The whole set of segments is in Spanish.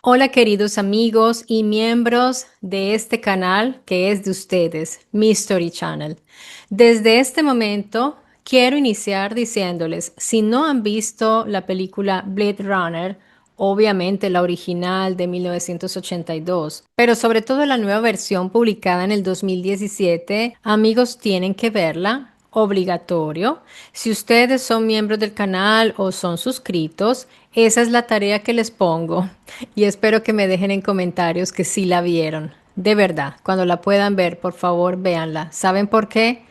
Hola queridos amigos y miembros de este canal que es de ustedes, Mystery Channel. Desde este momento quiero iniciar diciéndoles, si no han visto la película Blade Runner, obviamente la original de 1982, pero sobre todo la nueva versión publicada en el 2017, amigos tienen que verla. Obligatorio. Si ustedes son miembros del canal o son suscritos, esa es la tarea que les pongo y espero que me dejen en comentarios que sí la vieron. De verdad, cuando la puedan ver, por favor, véanla. ¿Saben por qué?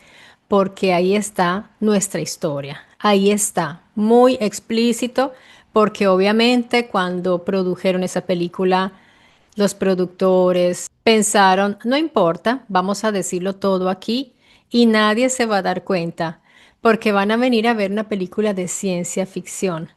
Porque ahí está nuestra historia. Ahí está, muy explícito, porque obviamente cuando produjeron esa película, los productores pensaron, no importa, vamos a decirlo todo aquí y nadie se va a dar cuenta, porque van a venir a ver una película de ciencia ficción.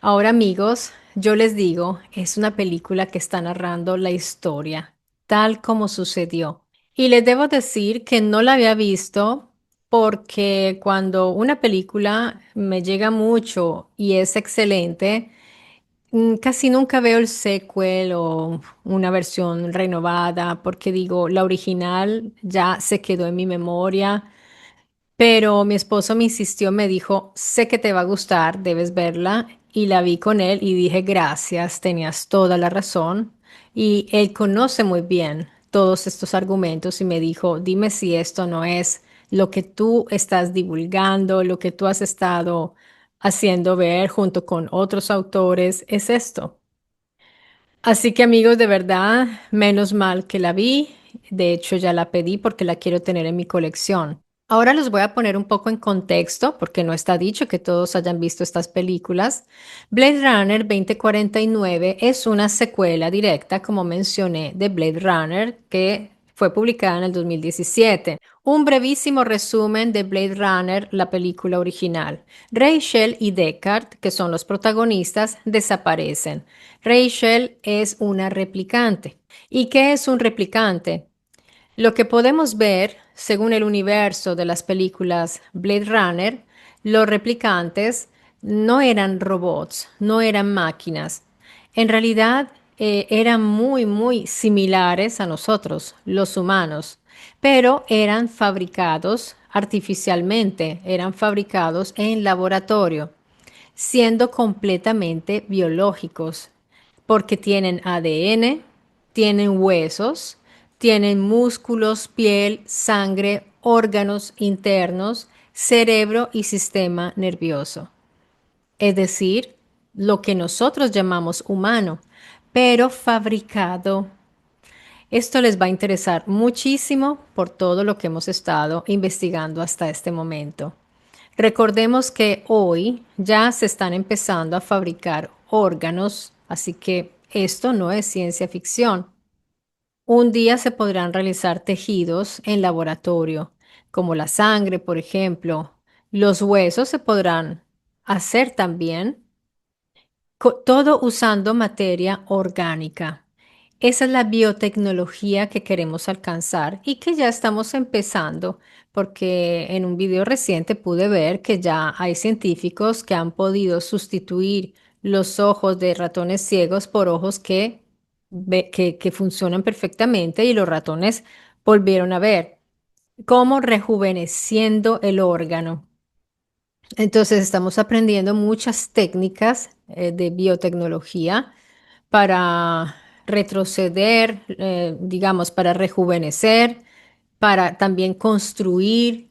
Ahora, amigos, yo les digo, es una película que está narrando la historia tal como sucedió. Y les debo decir que no la había visto porque cuando una película me llega mucho y es excelente, casi nunca veo el sequel o una versión renovada porque digo, la original ya se quedó en mi memoria, pero mi esposo me insistió, me dijo, sé que te va a gustar, debes verla. Y la vi con él y dije, gracias, tenías toda la razón. Y él conoce muy bien todos estos argumentos y me dijo, dime si esto no es lo que tú estás divulgando, lo que tú has estado haciendo ver junto con otros autores, es esto. Así que amigos, de verdad, menos mal que la vi. De hecho, ya la pedí porque la quiero tener en mi colección. Ahora los voy a poner un poco en contexto porque no está dicho que todos hayan visto estas películas. Blade Runner 2049 es una secuela directa, como mencioné, de Blade Runner que fue publicada en el 2017. Un brevísimo resumen de Blade Runner, la película original. Rachel y Deckard, que son los protagonistas, desaparecen. Rachel es una replicante. ¿Y qué es un replicante? Lo que podemos ver, según el universo de las películas Blade Runner, los replicantes no eran robots, no eran máquinas. En realidad, eran muy similares a nosotros, los humanos, pero eran fabricados artificialmente, eran fabricados en laboratorio, siendo completamente biológicos, porque tienen ADN, tienen huesos, tienen músculos, piel, sangre, órganos internos, cerebro y sistema nervioso. Es decir, lo que nosotros llamamos humano, pero fabricado. Esto les va a interesar muchísimo por todo lo que hemos estado investigando hasta este momento. Recordemos que hoy ya se están empezando a fabricar órganos, así que esto no es ciencia ficción. Un día se podrán realizar tejidos en laboratorio, como la sangre, por ejemplo. Los huesos se podrán hacer también, todo usando materia orgánica. Esa es la biotecnología que queremos alcanzar y que ya estamos empezando, porque en un video reciente pude ver que ya hay científicos que han podido sustituir los ojos de ratones ciegos por ojos que funcionan perfectamente y los ratones volvieron a ver, como rejuveneciendo el órgano. Entonces estamos aprendiendo muchas técnicas de biotecnología para retroceder, digamos, para rejuvenecer, para también construir.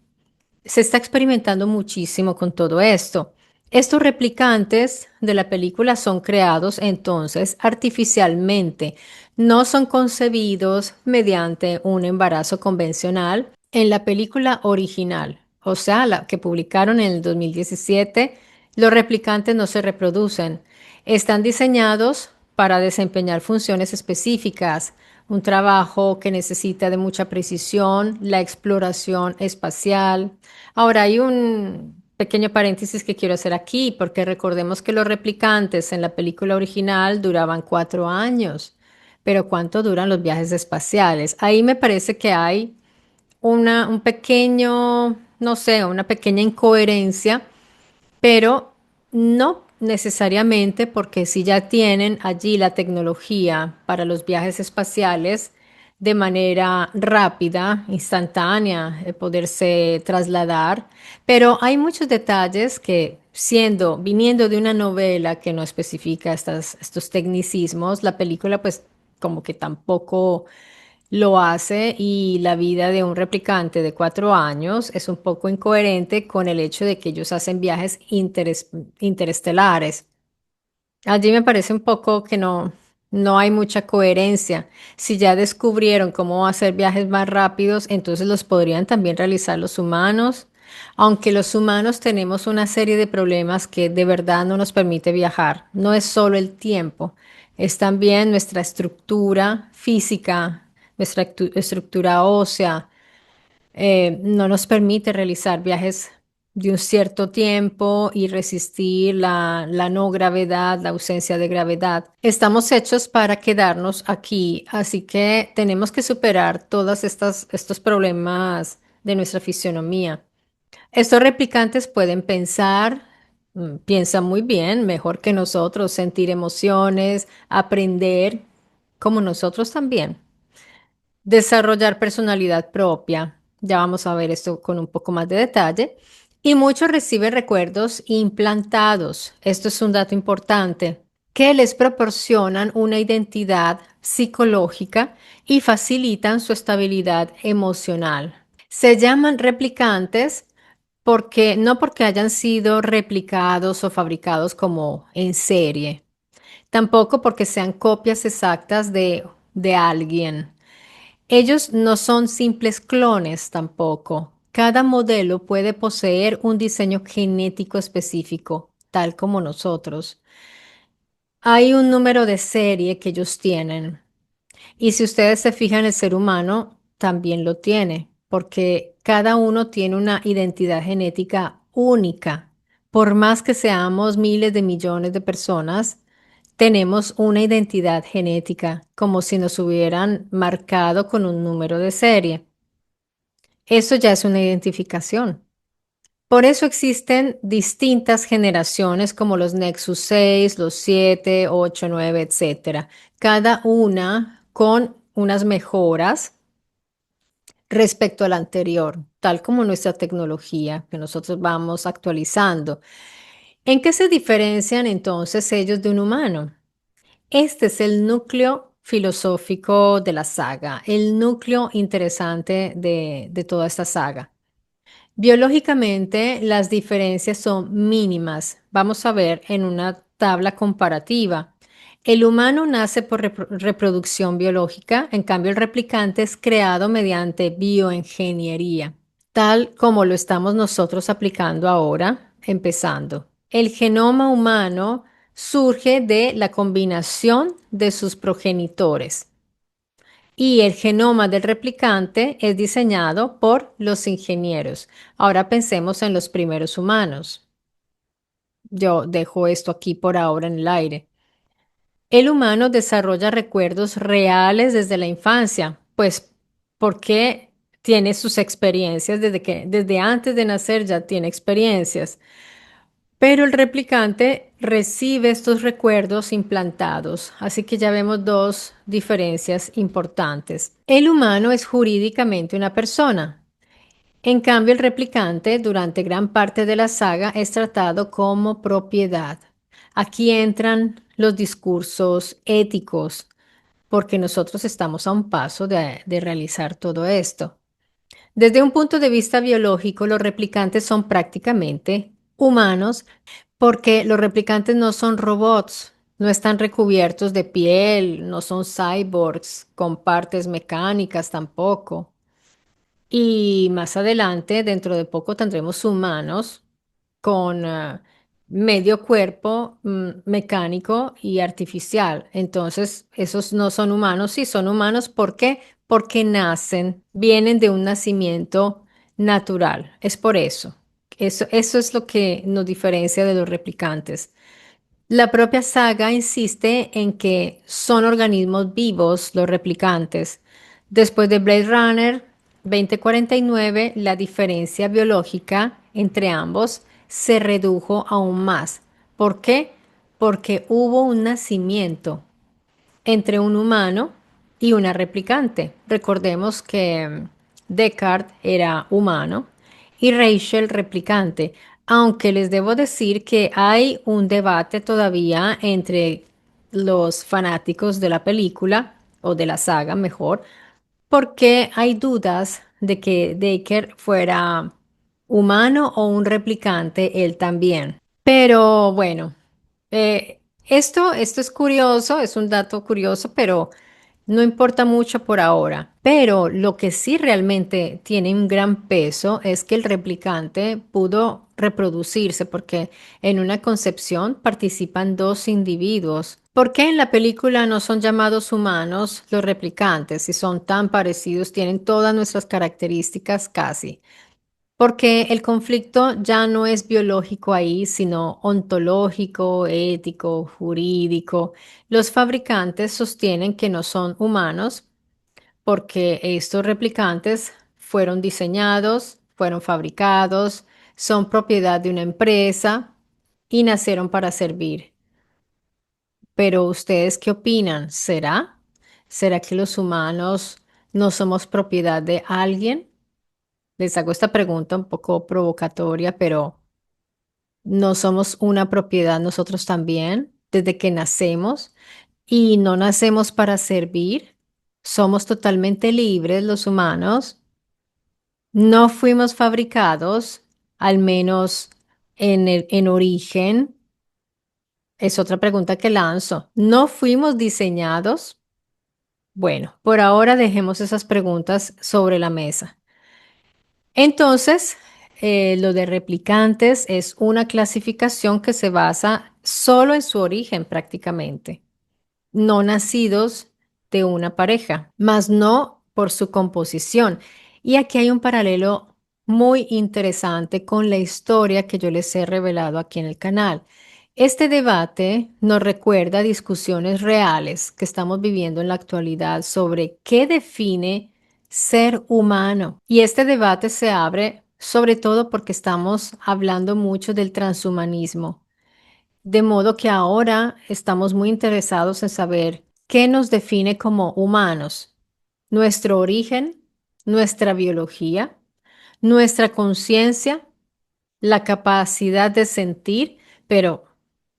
Se está experimentando muchísimo con todo esto. Estos replicantes de la película son creados entonces artificialmente, no son concebidos mediante un embarazo convencional. En la película original, o sea, la que publicaron en el 2017, los replicantes no se reproducen. Están diseñados para desempeñar funciones específicas, un trabajo que necesita de mucha precisión, la exploración espacial. Ahora, hay un pequeño paréntesis que quiero hacer aquí, porque recordemos que los replicantes en la película original duraban 4 años, pero ¿cuánto duran los viajes espaciales? Ahí me parece que hay un pequeño, no sé, una pequeña incoherencia, pero no. necesariamente, porque si ya tienen allí la tecnología para los viajes espaciales de manera rápida, instantánea, poderse trasladar, pero hay muchos detalles que viniendo de una novela que no especifica estos tecnicismos, la película pues como que tampoco lo hace, y la vida de un replicante de 4 años es un poco incoherente con el hecho de que ellos hacen viajes interestelares. Allí me parece un poco que no hay mucha coherencia. Si ya descubrieron cómo hacer viajes más rápidos, entonces los podrían también realizar los humanos. Aunque los humanos tenemos una serie de problemas que de verdad no nos permite viajar. No es solo el tiempo, es también nuestra estructura física, nuestra estructura ósea, no nos permite realizar viajes de un cierto tiempo y resistir la no gravedad, la ausencia de gravedad. Estamos hechos para quedarnos aquí, así que tenemos que superar todos estos problemas de nuestra fisionomía. Estos replicantes pueden pensar, piensan muy bien, mejor que nosotros, sentir emociones, aprender, como nosotros también. Desarrollar personalidad propia. Ya vamos a ver esto con un poco más de detalle. Y muchos reciben recuerdos implantados. Esto es un dato importante, que les proporcionan una identidad psicológica y facilitan su estabilidad emocional. Se llaman replicantes porque no porque hayan sido replicados o fabricados como en serie, tampoco porque sean copias exactas de alguien. Ellos no son simples clones tampoco. Cada modelo puede poseer un diseño genético específico, tal como nosotros. Hay un número de serie que ellos tienen. Y si ustedes se fijan, el ser humano también lo tiene, porque cada uno tiene una identidad genética única. Por más que seamos miles de millones de personas, tenemos una identidad genética, como si nos hubieran marcado con un número de serie. Eso ya es una identificación. Por eso existen distintas generaciones como los Nexus 6, los 7, 8, 9, etcétera. Cada una con unas mejoras respecto a la anterior, tal como nuestra tecnología que nosotros vamos actualizando. ¿En qué se diferencian entonces ellos de un humano? Este es el núcleo filosófico de la saga, el núcleo interesante de toda esta saga. Biológicamente, las diferencias son mínimas. Vamos a ver en una tabla comparativa. El humano nace por reproducción biológica, en cambio el replicante es creado mediante bioingeniería, tal como lo estamos nosotros aplicando ahora, empezando. El genoma humano surge de la combinación de sus progenitores y el genoma del replicante es diseñado por los ingenieros. Ahora pensemos en los primeros humanos. Yo dejo esto aquí por ahora en el aire. El humano desarrolla recuerdos reales desde la infancia, pues porque tiene sus experiencias desde antes de nacer ya tiene experiencias. Pero el replicante recibe estos recuerdos implantados, así que ya vemos dos diferencias importantes. El humano es jurídicamente una persona. En cambio, el replicante durante gran parte de la saga es tratado como propiedad. Aquí entran los discursos éticos, porque nosotros estamos a un paso de realizar todo esto. Desde un punto de vista biológico, los replicantes son prácticamente humanos porque los replicantes no son robots, no están recubiertos de piel, no son cyborgs con partes mecánicas tampoco. Y más adelante, dentro de poco, tendremos humanos con medio cuerpo mecánico y artificial. Entonces, esos no son humanos, sí son humanos. ¿Por qué? Porque nacen, vienen de un nacimiento natural. Es por eso. Eso es lo que nos diferencia de los replicantes. La propia saga insiste en que son organismos vivos los replicantes. Después de Blade Runner 2049, la diferencia biológica entre ambos se redujo aún más, ¿Por qué? Porque hubo un nacimiento entre un humano y una replicante. Recordemos que Descartes era humano y Rachel replicante, aunque les debo decir que hay un debate todavía entre los fanáticos de la película o de la saga, mejor, porque hay dudas de que Decker fuera humano o un replicante él también. Pero bueno, esto es curioso, es un dato curioso, pero no importa mucho por ahora. Pero lo que sí realmente tiene un gran peso es que el replicante pudo reproducirse porque en una concepción participan dos individuos. ¿Por qué en la película no son llamados humanos los replicantes si son tan parecidos, tienen todas nuestras características casi? Porque el conflicto ya no es biológico ahí, sino ontológico, ético, jurídico. Los fabricantes sostienen que no son humanos porque estos replicantes fueron diseñados, fueron fabricados, son propiedad de una empresa y nacieron para servir. Pero ¿ustedes qué opinan? ¿Será? ¿Será que los humanos no somos propiedad de alguien? Les hago esta pregunta un poco provocatoria, pero ¿no somos una propiedad nosotros también desde que nacemos y no nacemos para servir? Somos totalmente libres los humanos. No fuimos fabricados, al menos en origen. Es otra pregunta que lanzo. ¿No fuimos diseñados? Bueno, por ahora dejemos esas preguntas sobre la mesa. Entonces, lo de replicantes es una clasificación que se basa solo en su origen prácticamente, no nacidos de una pareja, más no por su composición. Y aquí hay un paralelo muy interesante con la historia que yo les he revelado aquí en el canal. Este debate nos recuerda discusiones reales que estamos viviendo en la actualidad sobre qué define ser humano. Y este debate se abre sobre todo porque estamos hablando mucho del transhumanismo. De modo que ahora estamos muy interesados en saber qué nos define como humanos, nuestro origen, nuestra biología, nuestra conciencia, la capacidad de sentir, pero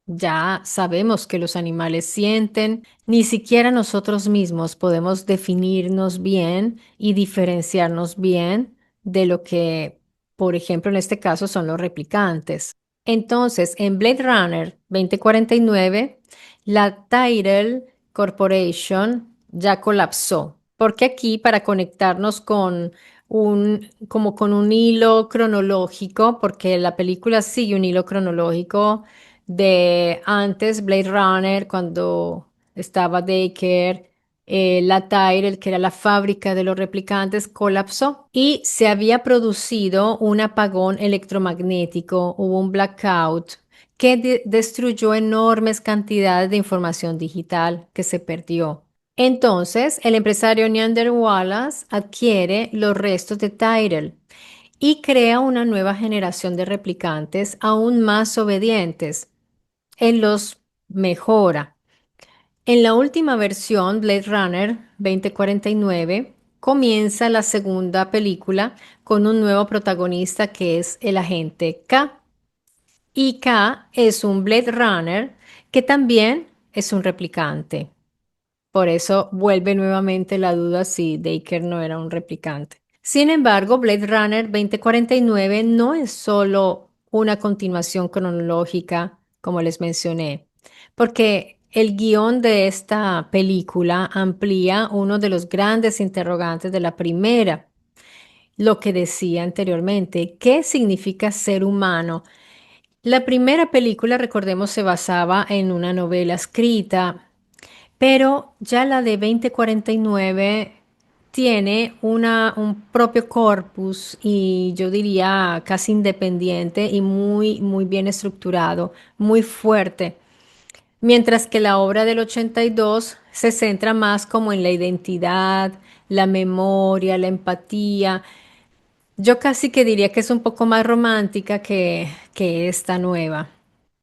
ya sabemos que los animales sienten, ni siquiera nosotros mismos podemos definirnos bien y diferenciarnos bien de lo que, por ejemplo, en este caso son los replicantes. Entonces, en Blade Runner 2049, la Tyrell Corporation ya colapsó, porque aquí para conectarnos con como con un hilo cronológico, porque la película sigue un hilo cronológico de antes Blade Runner, cuando estaba Daycare, la Tyrell, que era la fábrica de los replicantes, colapsó y se había producido un apagón electromagnético, hubo un blackout que destruyó enormes cantidades de información digital que se perdió. Entonces, el empresario Neander Wallace adquiere los restos de Tyrell y crea una nueva generación de replicantes aún más obedientes. Él los mejora. En la última versión, Blade Runner 2049, comienza la segunda película con un nuevo protagonista que es el agente K. Y K es un Blade Runner que también es un replicante. Por eso vuelve nuevamente la duda si Daker no era un replicante. Sin embargo, Blade Runner 2049 no es solo una continuación cronológica, como les mencioné, porque el guión de esta película amplía uno de los grandes interrogantes de la primera, lo que decía anteriormente, ¿qué significa ser humano? La primera película, recordemos, se basaba en una novela escrita, pero ya la de 2049 tiene un propio corpus y yo diría casi independiente y muy bien estructurado, muy fuerte. Mientras que la obra del 82 se centra más como en la identidad, la memoria, la empatía. Yo casi que diría que es un poco más romántica que esta nueva.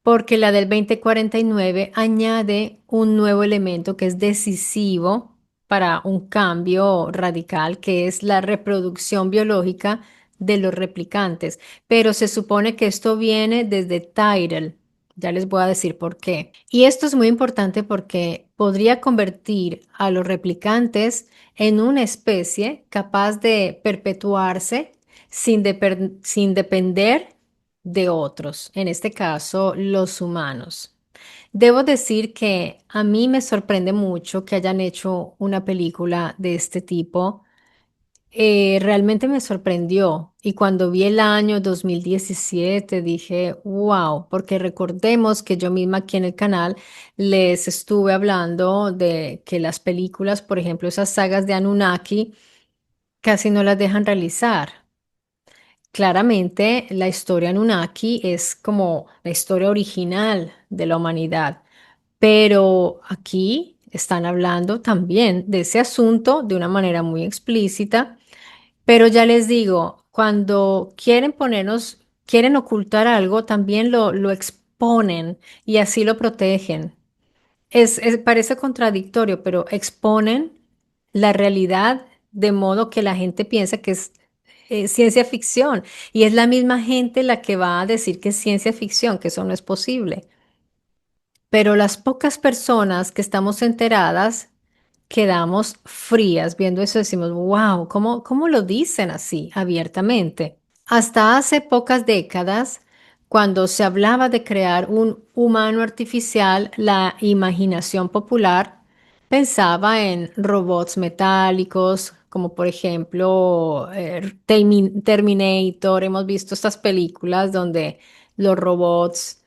porque la del 2049 añade un nuevo elemento que es decisivo para un cambio radical, que es la reproducción biológica de los replicantes. Pero se supone que esto viene desde Tyrell. Ya les voy a decir por qué. Y esto es muy importante porque podría convertir a los replicantes en una especie capaz de perpetuarse sin depender de otros, en este caso los humanos. Debo decir que a mí me sorprende mucho que hayan hecho una película de este tipo. Realmente me sorprendió y cuando vi el año 2017 dije, wow, porque recordemos que yo misma aquí en el canal les estuve hablando de que las películas, por ejemplo, esas sagas de Anunnaki, casi no las dejan realizar. Claramente, la historia Anunnaki es como la historia original de la humanidad, pero aquí están hablando también de ese asunto de una manera muy explícita, pero ya les digo, cuando quieren ponernos, quieren ocultar algo, también lo exponen y así lo protegen. Parece contradictorio, pero exponen la realidad de modo que la gente piensa que es ciencia ficción y es la misma gente la que va a decir que es ciencia ficción, que eso no es posible. Pero las pocas personas que estamos enteradas quedamos frías viendo eso, decimos, wow, ¿cómo lo dicen así abiertamente? Hasta hace pocas décadas, cuando se hablaba de crear un humano artificial, la imaginación popular pensaba en robots metálicos, como por ejemplo Terminator. Hemos visto estas películas donde los robots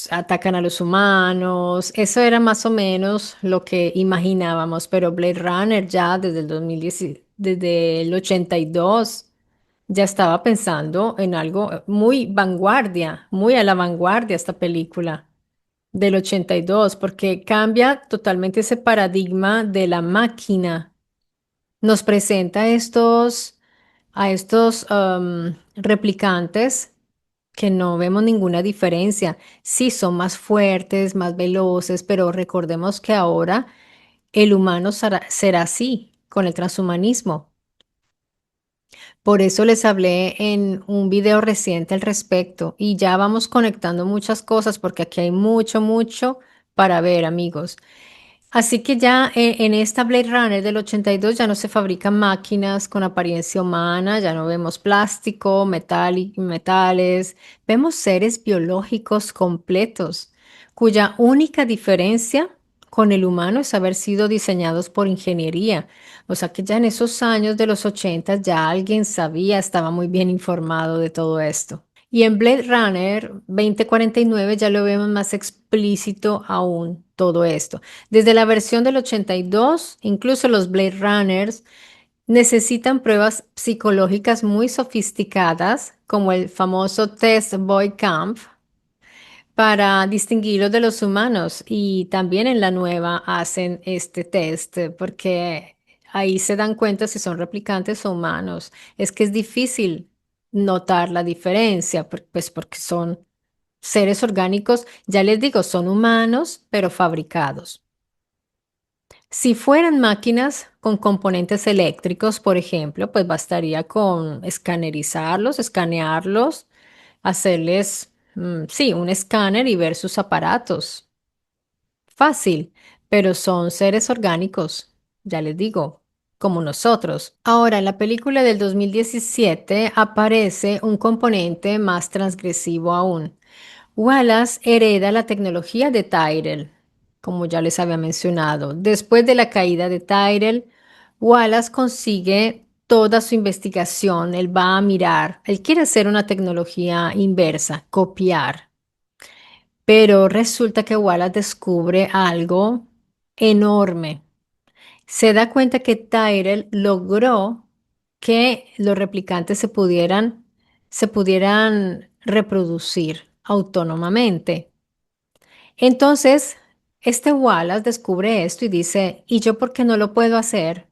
atacan a los humanos. Eso era más o menos lo que imaginábamos, pero Blade Runner ya desde el 2010, desde el 82 ya estaba pensando en algo muy vanguardia, muy a la vanguardia esta película del 82, porque cambia totalmente ese paradigma de la máquina. Nos presenta a estos replicantes que no vemos ninguna diferencia. Sí, son más fuertes, más veloces, pero recordemos que ahora el humano será así con el transhumanismo. Por eso les hablé en un video reciente al respecto y ya vamos conectando muchas cosas porque aquí hay mucho para ver, amigos. Así que ya en esta Blade Runner del 82 ya no se fabrican máquinas con apariencia humana, ya no vemos plástico, metales, vemos seres biológicos completos, cuya única diferencia con el humano es haber sido diseñados por ingeniería. O sea que ya en esos años de los 80 ya alguien sabía, estaba muy bien informado de todo esto. Y en Blade Runner 2049 ya lo vemos más explícito aún todo esto. Desde la versión del 82, incluso los Blade Runners necesitan pruebas psicológicas muy sofisticadas, como el famoso test Boy Camp, para distinguirlos de los humanos. Y también en la nueva hacen este test, porque ahí se dan cuenta si son replicantes o humanos. Es que es difícil notar la diferencia, pues porque son seres orgánicos, ya les digo, son humanos, pero fabricados. Si fueran máquinas con componentes eléctricos, por ejemplo, pues bastaría con escanerizarlos, escanearlos, hacerles, sí, un escáner y ver sus aparatos. Fácil, pero son seres orgánicos, ya les digo, como nosotros. Ahora, en la película del 2017 aparece un componente más transgresivo aún. Wallace hereda la tecnología de Tyrell, como ya les había mencionado. Después de la caída de Tyrell, Wallace consigue toda su investigación. Él va a mirar, él quiere hacer una tecnología inversa, copiar. Pero resulta que Wallace descubre algo enorme. Se da cuenta que Tyrell logró que los replicantes se pudieran reproducir autónomamente. Entonces, este Wallace descubre esto y dice, ¿y yo por qué no lo puedo hacer?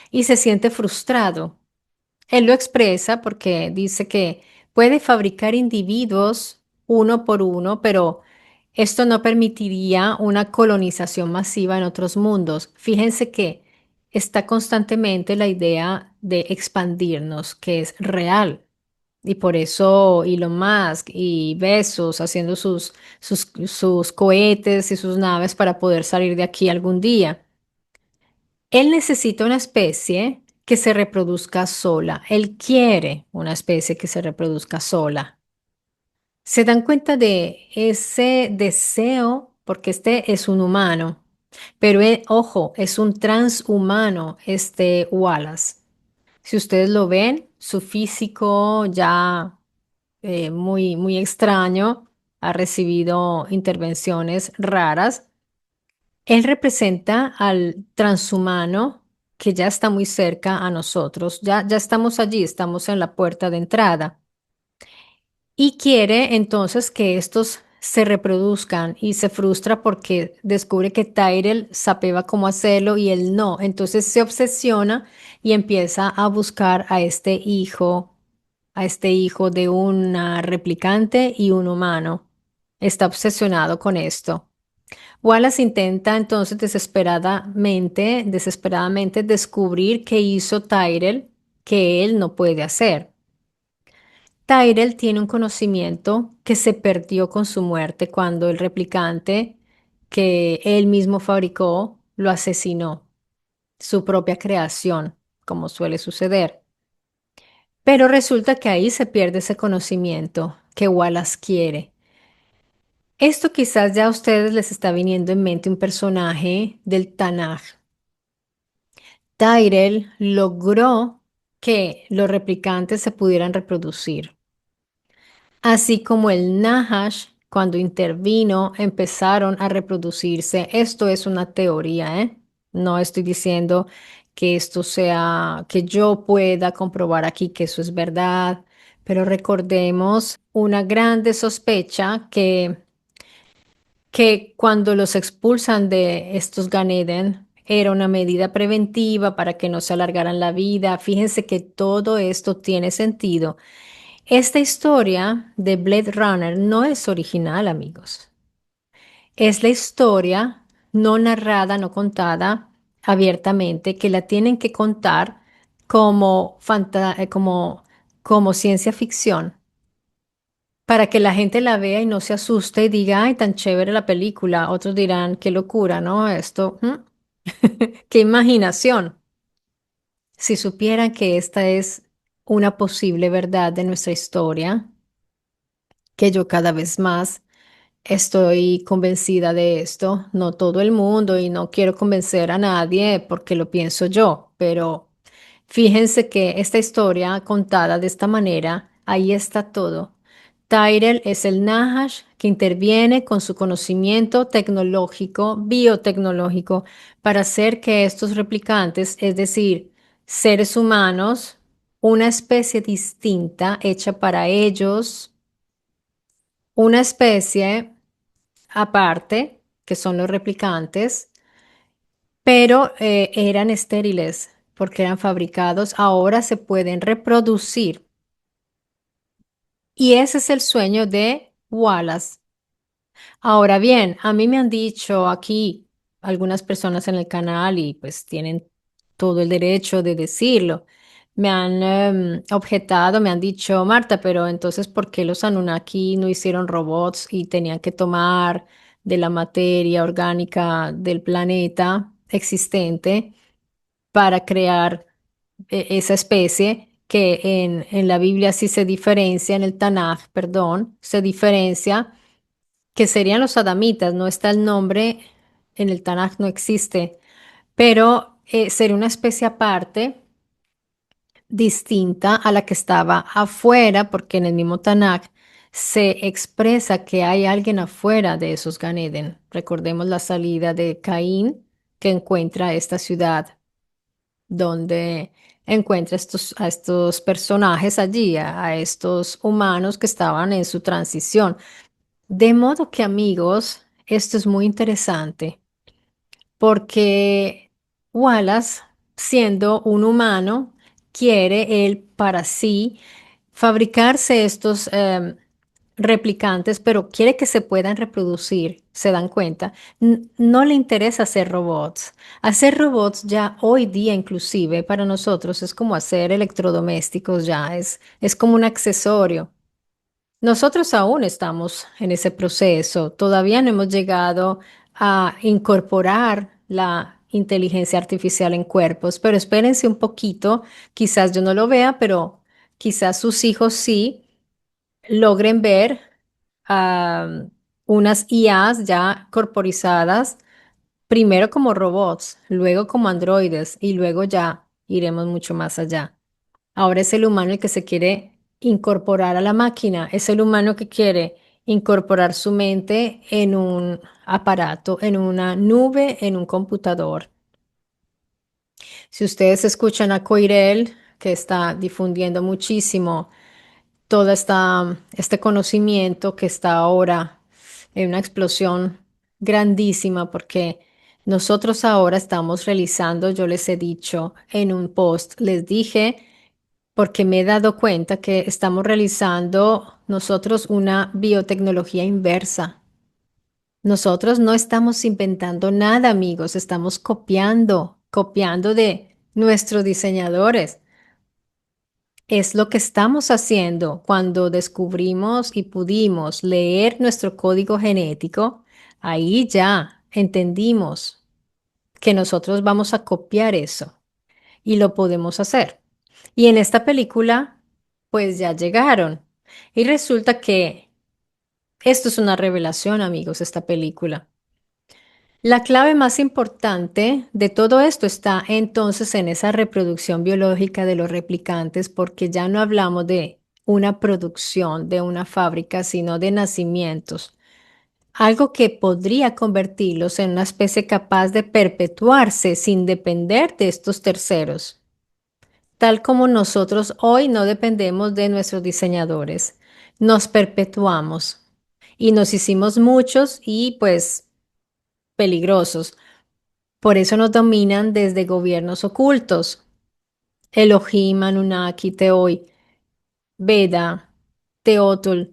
Y se siente frustrado. Él lo expresa porque dice que puede fabricar individuos uno por uno, pero esto no permitiría una colonización masiva en otros mundos. Fíjense que está constantemente la idea de expandirnos, que es real. Y por eso Elon Musk y Bezos haciendo sus cohetes y sus naves para poder salir de aquí algún día. Él necesita una especie que se reproduzca sola. Él quiere una especie que se reproduzca sola. ¿Se dan cuenta de ese deseo? Porque este es un humano, pero ojo, es un transhumano, este Wallace. Si ustedes lo ven, su físico ya muy extraño, ha recibido intervenciones raras. Él representa al transhumano que ya está muy cerca a nosotros, ya estamos allí, estamos en la puerta de entrada y quiere entonces que estos se reproduzcan y se frustra porque descubre que Tyrell sapeba cómo hacerlo y él no. Entonces se obsesiona y empieza a buscar a este hijo de una replicante y un humano. Está obsesionado con esto. Wallace intenta entonces desesperadamente descubrir qué hizo Tyrell que él no puede hacer. Tyrell tiene un conocimiento que se perdió con su muerte cuando el replicante que él mismo fabricó lo asesinó, su propia creación, como suele suceder. Pero resulta que ahí se pierde ese conocimiento que Wallace quiere. Esto quizás ya a ustedes les está viniendo en mente un personaje del Tanaj. Tyrell logró que los replicantes se pudieran reproducir. Así como el Nahash, cuando intervino, empezaron a reproducirse. Esto es una teoría, ¿eh? No estoy diciendo que esto sea, que yo pueda comprobar aquí que eso es verdad, pero recordemos una grande sospecha que cuando los expulsan de estos Gan Eden era una medida preventiva para que no se alargaran la vida. Fíjense que todo esto tiene sentido. Esta historia de Blade Runner no es original, amigos. Es la historia no narrada, no contada abiertamente, que la tienen que contar como, como ciencia ficción, para que la gente la vea y no se asuste y diga, ay, tan chévere la película. Otros dirán, qué locura, ¿no? Esto, qué imaginación. Si supieran que esta es una posible verdad de nuestra historia, que yo cada vez más estoy convencida de esto, no todo el mundo y no quiero convencer a nadie porque lo pienso yo, pero fíjense que esta historia contada de esta manera, ahí está todo. Tyrell es el Nahash que interviene con su conocimiento tecnológico, biotecnológico, para hacer que estos replicantes, es decir, seres humanos, una especie distinta hecha para ellos, una especie aparte, que son los replicantes, pero eran estériles porque eran fabricados, ahora se pueden reproducir. Y ese es el sueño de Wallace. Ahora bien, a mí me han dicho aquí algunas personas en el canal y pues tienen todo el derecho de decirlo. Me han objetado, me han dicho, Marta, pero entonces, ¿por qué los Anunnaki no hicieron robots y tenían que tomar de la materia orgánica del planeta existente para crear esa especie que en la Biblia sí se diferencia, en el Tanaj, perdón, se diferencia? Que serían los adamitas, no está el nombre, en el Tanaj no existe, pero sería una especie aparte, distinta a la que estaba afuera, porque en el mismo Tanaj se expresa que hay alguien afuera de esos Gan Eden. Recordemos la salida de Caín, que encuentra esta ciudad, donde encuentra a estos personajes allí, a estos humanos que estaban en su transición. De modo que, amigos, esto es muy interesante porque Wallace, siendo un humano, quiere él para sí fabricarse estos replicantes, pero quiere que se puedan reproducir, ¿se dan cuenta? No le interesa hacer robots. Hacer robots ya hoy día inclusive para nosotros es como hacer electrodomésticos, ya es como un accesorio. Nosotros aún estamos en ese proceso, todavía no hemos llegado a incorporar la inteligencia artificial en cuerpos, pero espérense un poquito, quizás yo no lo vea, pero quizás sus hijos sí logren ver ah, unas IAs ya corporizadas, primero como robots, luego como androides y luego ya iremos mucho más allá. Ahora es el humano el que se quiere incorporar a la máquina, es el humano que quiere incorporar su mente en un aparato, en una nube, en un computador. Si ustedes escuchan a Coirel, que está difundiendo muchísimo todo este conocimiento que está ahora en una explosión grandísima, porque nosotros ahora estamos realizando, yo les he dicho en un post, les dije, porque me he dado cuenta que estamos realizando nosotros una biotecnología inversa. Nosotros no estamos inventando nada, amigos, estamos copiando de nuestros diseñadores. Es lo que estamos haciendo cuando descubrimos y pudimos leer nuestro código genético. Ahí ya entendimos que nosotros vamos a copiar eso y lo podemos hacer. Y en esta película, pues ya llegaron. Y resulta que esto es una revelación, amigos, esta película. La clave más importante de todo esto está entonces en esa reproducción biológica de los replicantes, porque ya no hablamos de una producción, de una fábrica, sino de nacimientos. Algo que podría convertirlos en una especie capaz de perpetuarse sin depender de estos terceros, tal como nosotros hoy no dependemos de nuestros diseñadores. Nos perpetuamos y nos hicimos muchos y pues peligrosos. Por eso nos dominan desde gobiernos ocultos. Elohim, Anunnaki, Teoi, Veda, Teotl,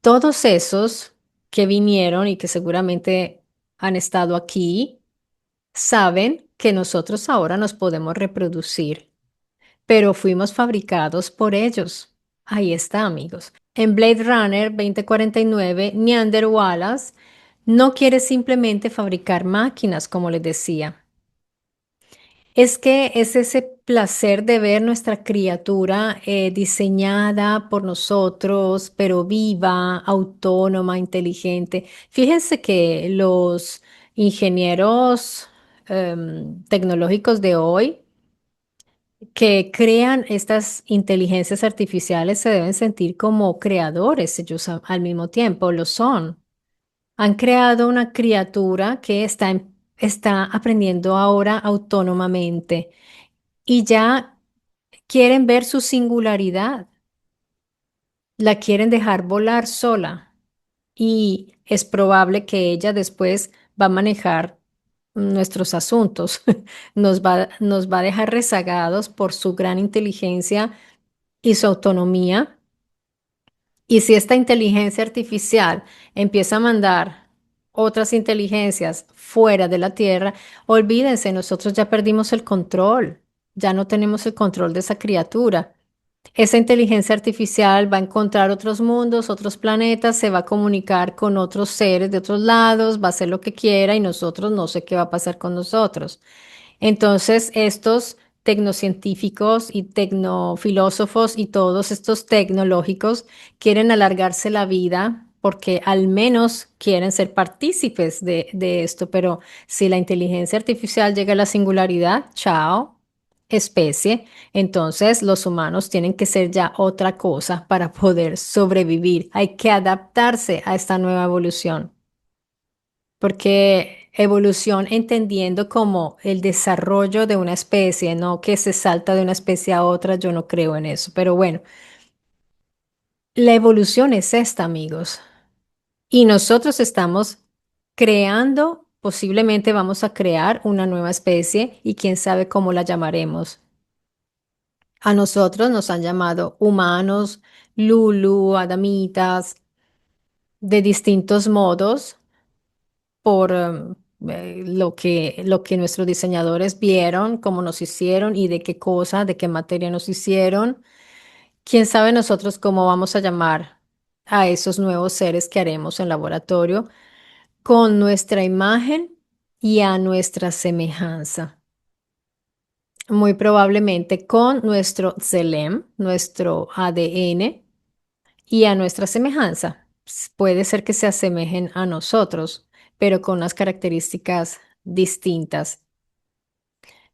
todos esos que vinieron y que seguramente han estado aquí, saben que nosotros ahora nos podemos reproducir, pero fuimos fabricados por ellos. Ahí está, amigos. En Blade Runner 2049, Neander Wallace no quiere simplemente fabricar máquinas, como les decía. Es que es ese placer de ver nuestra criatura diseñada por nosotros, pero viva, autónoma, inteligente. Fíjense que los ingenieros tecnológicos de hoy que crean estas inteligencias artificiales se deben sentir como creadores, ellos al mismo tiempo lo son. Han creado una criatura que está aprendiendo ahora autónomamente y ya quieren ver su singularidad, la quieren dejar volar sola y es probable que ella después va a manejar nuestros asuntos, nos va a dejar rezagados por su gran inteligencia y su autonomía. Y si esta inteligencia artificial empieza a mandar otras inteligencias fuera de la Tierra, olvídense, nosotros ya perdimos el control, ya no tenemos el control de esa criatura. Esa inteligencia artificial va a encontrar otros mundos, otros planetas, se va a comunicar con otros seres de otros lados, va a hacer lo que quiera y nosotros no sé qué va a pasar con nosotros. Entonces, estos tecnocientíficos y tecnofilósofos y todos estos tecnológicos quieren alargarse la vida porque al menos quieren ser partícipes de esto, pero si la inteligencia artificial llega a la singularidad, chao, especie, entonces los humanos tienen que ser ya otra cosa para poder sobrevivir. Hay que adaptarse a esta nueva evolución. Porque evolución entendiendo como el desarrollo de una especie, no que se salta de una especie a otra, yo no creo en eso. Pero bueno, la evolución es esta, amigos. Y nosotros estamos creando, posiblemente vamos a crear una nueva especie y quién sabe cómo la llamaremos. A nosotros nos han llamado humanos, Lulu, Adamitas, de distintos modos por lo que nuestros diseñadores vieron, cómo nos hicieron y de qué cosa, de qué materia nos hicieron. Quién sabe nosotros cómo vamos a llamar a esos nuevos seres que haremos en laboratorio con nuestra imagen y a nuestra semejanza. Muy probablemente con nuestro Zelem, nuestro ADN y a nuestra semejanza. Puede ser que se asemejen a nosotros, pero con unas características distintas.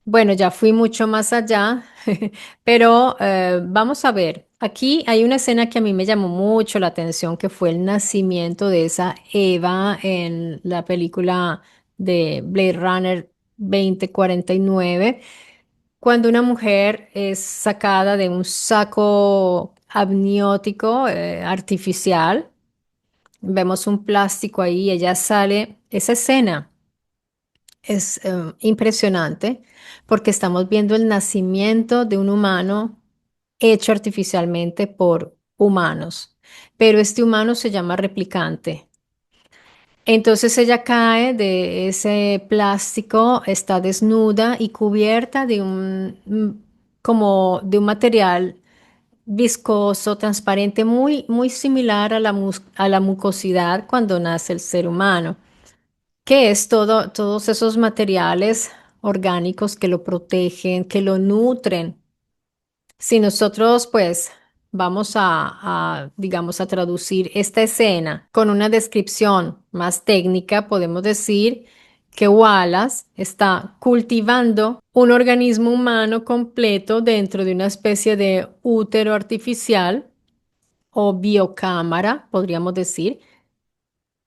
Bueno, ya fui mucho más allá, pero vamos a ver. Aquí hay una escena que a mí me llamó mucho la atención, que fue el nacimiento de esa Eva en la película de Blade Runner 2049, cuando una mujer es sacada de un saco amniótico artificial. Vemos un plástico ahí, ella sale. Esa escena es impresionante porque estamos viendo el nacimiento de un humano hecho artificialmente por humanos, pero este humano se llama replicante. Entonces ella cae de ese plástico, está desnuda y cubierta de como de un material viscoso, transparente, muy similar a a la mucosidad cuando nace el ser humano, que es todos esos materiales orgánicos que lo protegen, que lo nutren. Si nosotros, pues, vamos digamos, a traducir esta escena con una descripción más técnica, podemos decir que Wallace está cultivando un organismo humano completo dentro de una especie de útero artificial o biocámara, podríamos decir,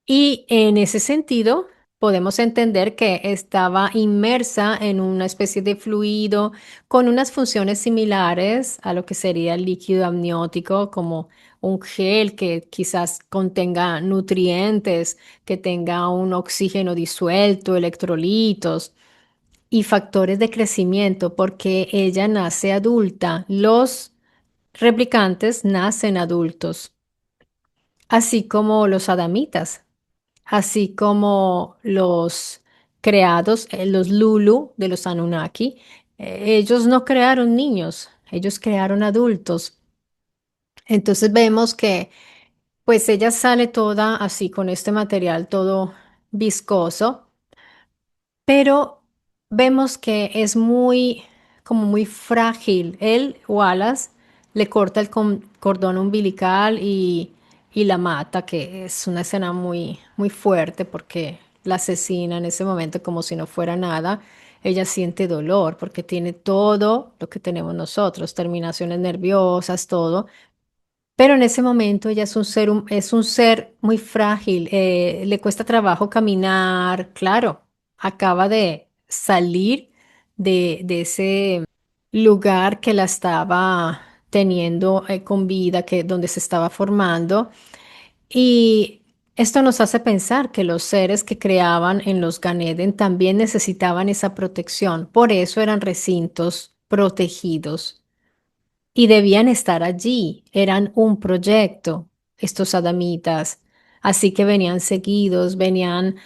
y en ese sentido, podemos entender que estaba inmersa en una especie de fluido con unas funciones similares a lo que sería el líquido amniótico, como un gel que quizás contenga nutrientes, que tenga un oxígeno disuelto, electrolitos y factores de crecimiento, porque ella nace adulta. Los replicantes nacen adultos, así como los adamitas, así como los creados, los Lulu de los Anunnaki. Ellos no crearon niños, ellos crearon adultos. Entonces vemos que pues ella sale toda así con este material todo viscoso, pero vemos que es como muy frágil. Él, Wallace, le corta el cordón umbilical y la mata, que es una escena muy fuerte porque la asesina en ese momento como si no fuera nada. Ella siente dolor porque tiene todo lo que tenemos nosotros, terminaciones nerviosas, todo, pero en ese momento ella es un ser muy frágil, le cuesta trabajo caminar, claro, acaba de salir de ese lugar que la estaba teniendo con vida, donde se estaba formando. Y esto nos hace pensar que los seres que creaban en los Gan Eden también necesitaban esa protección, por eso eran recintos protegidos y debían estar allí. Eran un proyecto, estos adamitas. Así que venían seguidos, venían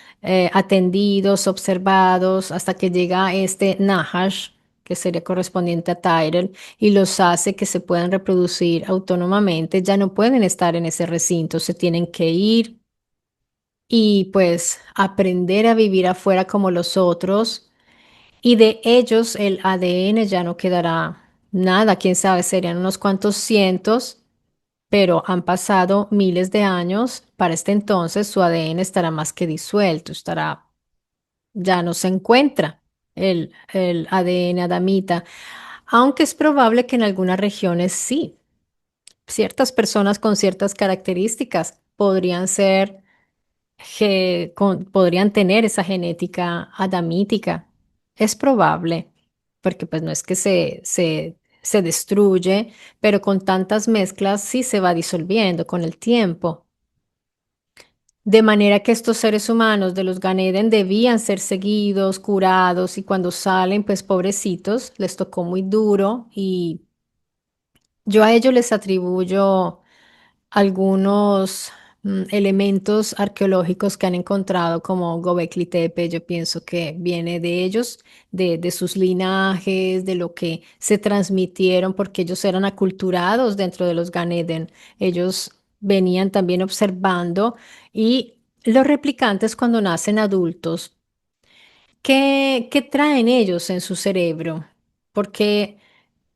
atendidos, observados, hasta que llega este Nahash, que sería correspondiente a Tyrell, y los hace que se puedan reproducir autónomamente. Ya no pueden estar en ese recinto, se tienen que ir y pues aprender a vivir afuera como los otros, y de ellos el ADN ya no quedará nada, quién sabe, serían unos cuantos cientos, pero han pasado miles de años. Para este entonces su ADN estará más que disuelto, ya no se encuentra el ADN adamita, aunque es probable que en algunas regiones sí, ciertas personas con ciertas características podrían ser podrían tener esa genética adamítica. Es probable, porque pues no es que se destruye, pero con tantas mezclas sí se va disolviendo con el tiempo. De manera que estos seres humanos de los Gan Eden debían ser seguidos, curados, y cuando salen, pues pobrecitos, les tocó muy duro, y yo a ellos les atribuyo algunos elementos arqueológicos que han encontrado como Gobekli Tepe, yo pienso que viene de ellos, de sus linajes, de lo que se transmitieron, porque ellos eran aculturados dentro de los Gan Eden. Ellos venían también observando y los replicantes cuando nacen adultos, ¿qué traen ellos en su cerebro? Porque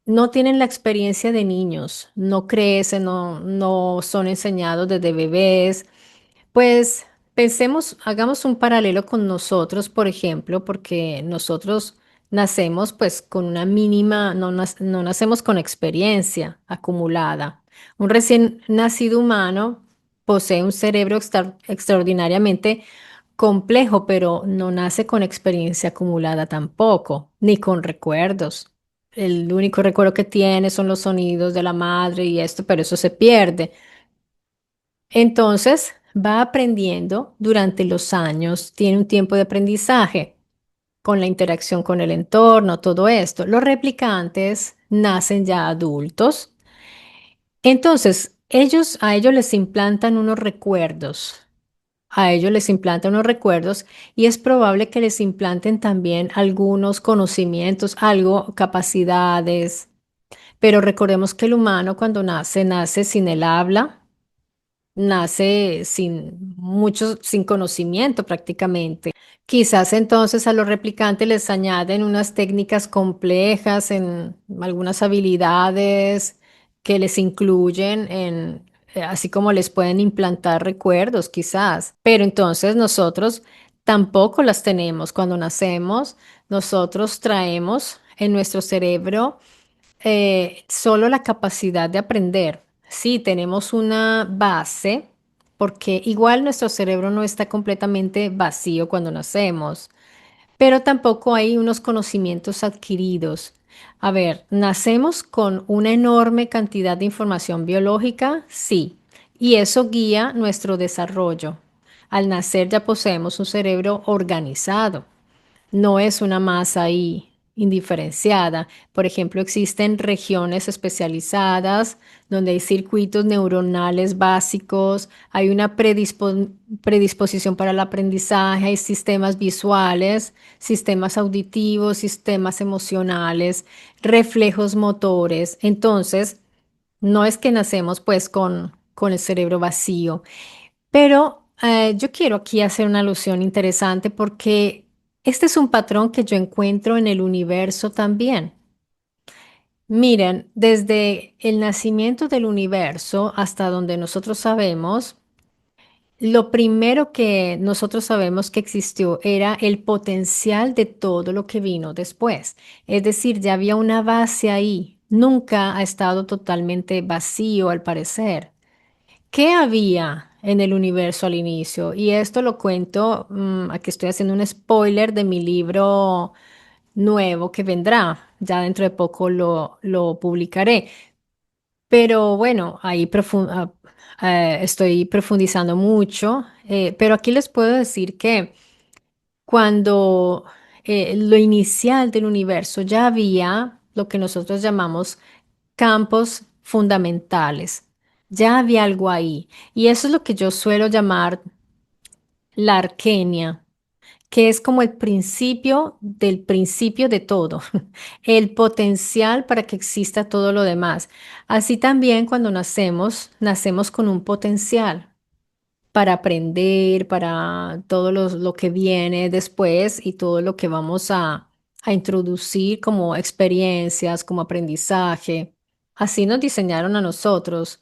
no tienen la experiencia de niños, no crecen, no son enseñados desde bebés. Pues pensemos, hagamos un paralelo con nosotros, por ejemplo, porque nosotros nacemos pues con una mínima, no nacemos con experiencia acumulada. Un recién nacido humano posee un cerebro extraordinariamente complejo, pero no nace con experiencia acumulada tampoco, ni con recuerdos. El único recuerdo que tiene son los sonidos de la madre y esto, pero eso se pierde. Entonces, va aprendiendo durante los años, tiene un tiempo de aprendizaje con la interacción con el entorno, todo esto. Los replicantes nacen ya adultos. Entonces, a ellos les implantan unos recuerdos. A ellos les implantan unos recuerdos y es probable que les implanten también algunos conocimientos, algo, capacidades. Pero recordemos que el humano cuando nace, nace sin el habla, nace sin mucho, sin conocimiento prácticamente. Quizás entonces a los replicantes les añaden unas técnicas complejas en algunas habilidades que les incluyen así como les pueden implantar recuerdos quizás. Pero entonces nosotros tampoco las tenemos. Cuando nacemos, nosotros traemos en nuestro cerebro solo la capacidad de aprender. Sí, tenemos una base, porque igual nuestro cerebro no está completamente vacío cuando nacemos, pero tampoco hay unos conocimientos adquiridos. A ver, ¿nacemos con una enorme cantidad de información biológica? Sí, y eso guía nuestro desarrollo. Al nacer ya poseemos un cerebro organizado. No es una masa ahí indiferenciada. Por ejemplo, existen regiones especializadas donde hay circuitos neuronales básicos, hay una predisposición para el aprendizaje, hay sistemas visuales, sistemas auditivos, sistemas emocionales, reflejos motores. Entonces, no es que nacemos pues con el cerebro vacío. Pero yo quiero aquí hacer una alusión interesante porque este es un patrón que yo encuentro en el universo también. Miren, desde el nacimiento del universo hasta donde nosotros sabemos, lo primero que nosotros sabemos que existió era el potencial de todo lo que vino después. Es decir, ya había una base ahí. Nunca ha estado totalmente vacío al parecer. ¿Qué había en el universo al inicio? Y esto lo cuento, aquí estoy haciendo un spoiler de mi libro nuevo que vendrá. Ya dentro de poco lo publicaré. Pero bueno, estoy profundizando mucho. Pero aquí les puedo decir que cuando lo inicial del universo ya había lo que nosotros llamamos campos fundamentales. Ya había algo ahí. Y eso es lo que yo suelo llamar la arquenia, que es como el principio del principio de todo, el potencial para que exista todo lo demás. Así también cuando nacemos, nacemos con un potencial para aprender, para lo que viene después y todo lo que vamos a introducir como experiencias, como aprendizaje. Así nos diseñaron a nosotros.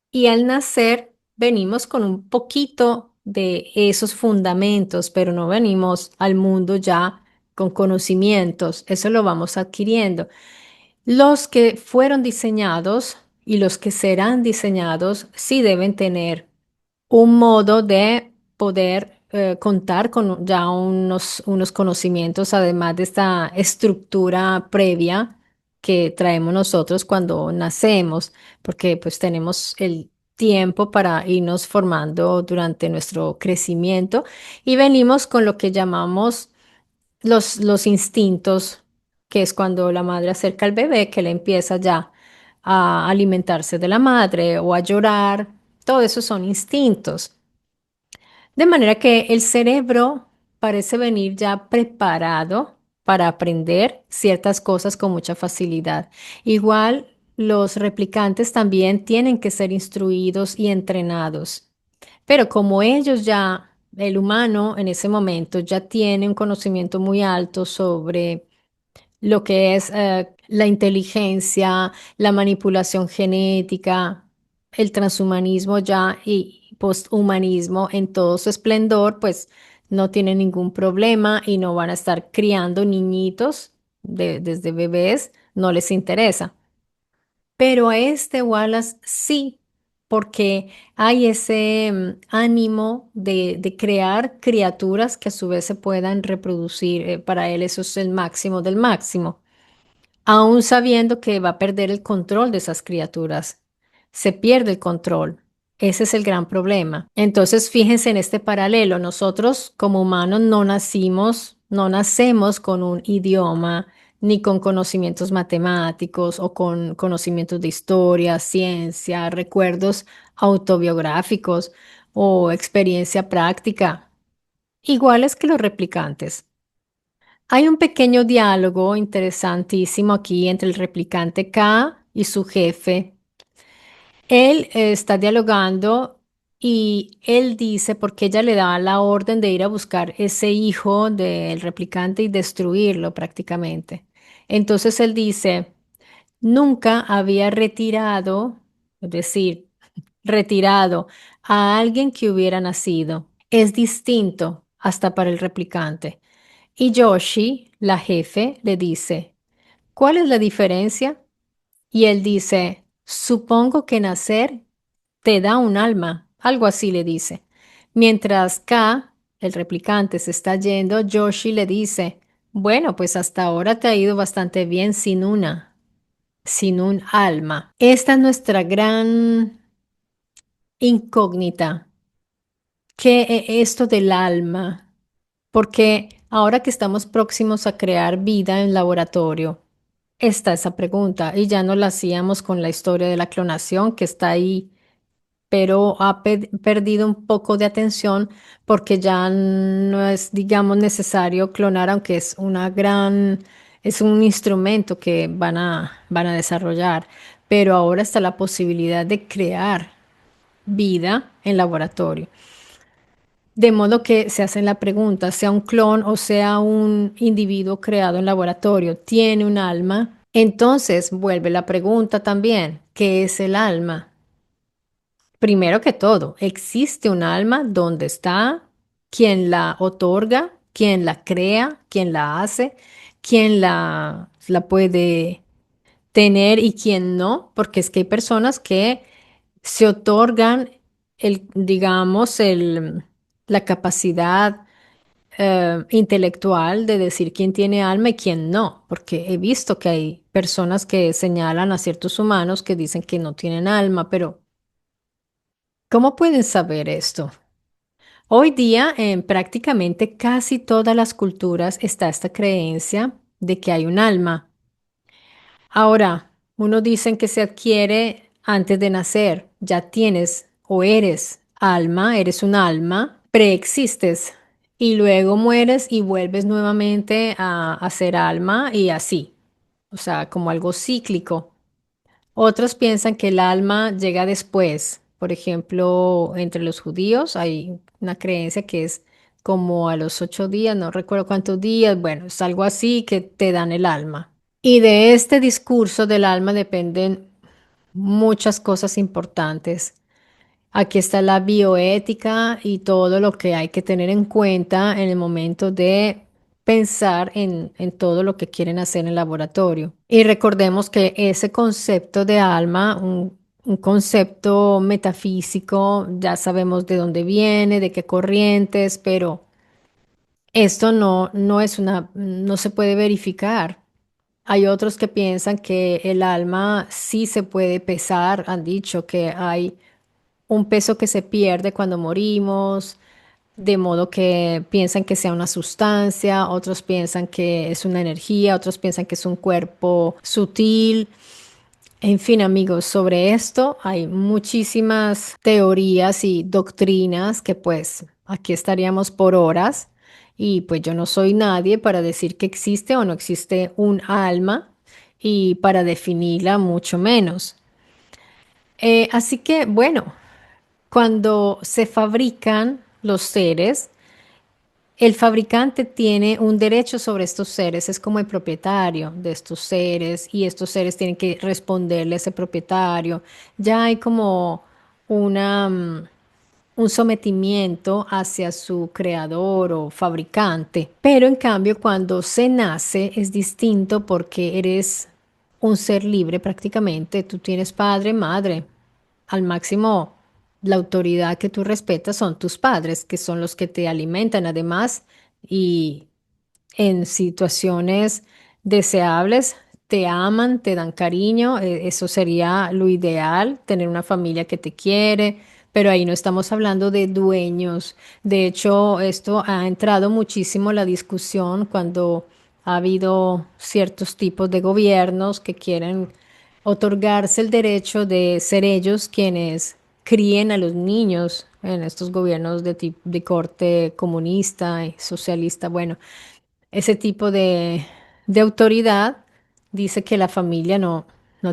Y al nacer venimos con un poquito de esos fundamentos, pero no venimos al mundo ya con conocimientos. Eso lo vamos adquiriendo. Los que fueron diseñados y los que serán diseñados sí deben tener un modo de poder contar con ya unos conocimientos, además de esta estructura previa que traemos nosotros cuando nacemos, porque pues tenemos el tiempo para irnos formando durante nuestro crecimiento y venimos con lo que llamamos los instintos, que es cuando la madre acerca al bebé, que le empieza ya a alimentarse de la madre o a llorar. Todo eso son instintos. De manera que el cerebro parece venir ya preparado para aprender ciertas cosas con mucha facilidad. Igual los replicantes también tienen que ser instruidos y entrenados. Pero como ellos ya, el humano en ese momento ya tiene un conocimiento muy alto sobre lo que es la inteligencia, la manipulación genética, el transhumanismo ya y posthumanismo en todo su esplendor, pues no tienen ningún problema y no van a estar criando niñitos desde bebés, no les interesa. Pero a este Wallace sí, porque hay ese ánimo de crear criaturas que a su vez se puedan reproducir. Para él eso es el máximo del máximo, aún sabiendo que va a perder el control de esas criaturas. Se pierde el control. Ese es el gran problema. Entonces, fíjense en este paralelo. Nosotros como humanos no nacimos, no nacemos con un idioma, ni con conocimientos matemáticos o con conocimientos de historia, ciencia, recuerdos autobiográficos o experiencia práctica, iguales que los replicantes. Hay un pequeño diálogo interesantísimo aquí entre el replicante K y su jefe. Él está dialogando y él dice, porque ella le da la orden de ir a buscar ese hijo del replicante y destruirlo prácticamente. Entonces él dice, nunca había retirado, es decir, retirado a alguien que hubiera nacido. Es distinto hasta para el replicante. Y Yoshi, la jefe, le dice, ¿cuál es la diferencia? Y él dice, supongo que nacer te da un alma, algo así le dice. Mientras K, el replicante, se está yendo, Yoshi le dice, bueno, pues hasta ahora te ha ido bastante bien sin un alma. Esta es nuestra gran incógnita. ¿Qué es esto del alma? Porque ahora que estamos próximos a crear vida en laboratorio, está esa pregunta y ya no la hacíamos con la historia de la clonación que está ahí, pero ha perdido un poco de atención porque ya no es, digamos, necesario clonar, aunque es un instrumento que van a desarrollar, pero ahora está la posibilidad de crear vida en laboratorio. De modo que se hacen la pregunta, sea un clon o sea un individuo creado en laboratorio, ¿tiene un alma? Entonces vuelve la pregunta también, ¿qué es el alma? Primero que todo, ¿existe un alma? ¿Dónde está? ¿Quién la otorga? ¿Quién la crea? ¿Quién la hace? ¿Quién la puede tener y quién no? Porque es que hay personas que se otorgan digamos, la capacidad intelectual de decir quién tiene alma y quién no, porque he visto que hay personas que señalan a ciertos humanos que dicen que no tienen alma, pero ¿cómo pueden saber esto? Hoy día, en prácticamente casi todas las culturas está esta creencia de que hay un alma. Ahora, unos dicen que se adquiere antes de nacer, ya tienes o eres alma, eres un alma, preexistes y luego mueres y vuelves nuevamente a ser alma y así, o sea, como algo cíclico. Otros piensan que el alma llega después. Por ejemplo, entre los judíos hay una creencia que es como a los 8 días, no recuerdo cuántos días, bueno, es algo así que te dan el alma. Y de este discurso del alma dependen muchas cosas importantes. Aquí está la bioética y todo lo que hay que tener en cuenta en el momento de pensar en todo lo que quieren hacer en el laboratorio. Y recordemos que ese concepto de alma, un concepto metafísico, ya sabemos de dónde viene, de qué corrientes, pero esto no es no se puede verificar. Hay otros que piensan que el alma sí se puede pesar, han dicho que hay un peso que se pierde cuando morimos, de modo que piensan que sea una sustancia, otros piensan que es una energía, otros piensan que es un cuerpo sutil. En fin, amigos, sobre esto hay muchísimas teorías y doctrinas que pues aquí estaríamos por horas y pues yo no soy nadie para decir que existe o no existe un alma y para definirla mucho menos. Así que bueno, cuando se fabrican los seres, el fabricante tiene un derecho sobre estos seres, es como el propietario de estos seres y estos seres tienen que responderle a ese propietario. Ya hay como una, un sometimiento hacia su creador o fabricante. Pero en cambio, cuando se nace es distinto porque eres un ser libre prácticamente. Tú tienes padre, madre. Al máximo, la autoridad que tú respetas son tus padres, que son los que te alimentan además y en situaciones deseables te aman, te dan cariño, eso sería lo ideal, tener una familia que te quiere, pero ahí no estamos hablando de dueños. De hecho, esto ha entrado muchísimo la discusión cuando ha habido ciertos tipos de gobiernos que quieren otorgarse el derecho de ser ellos quienes críen a los niños en estos gobiernos de corte comunista y socialista. Bueno, ese tipo de autoridad dice que la familia no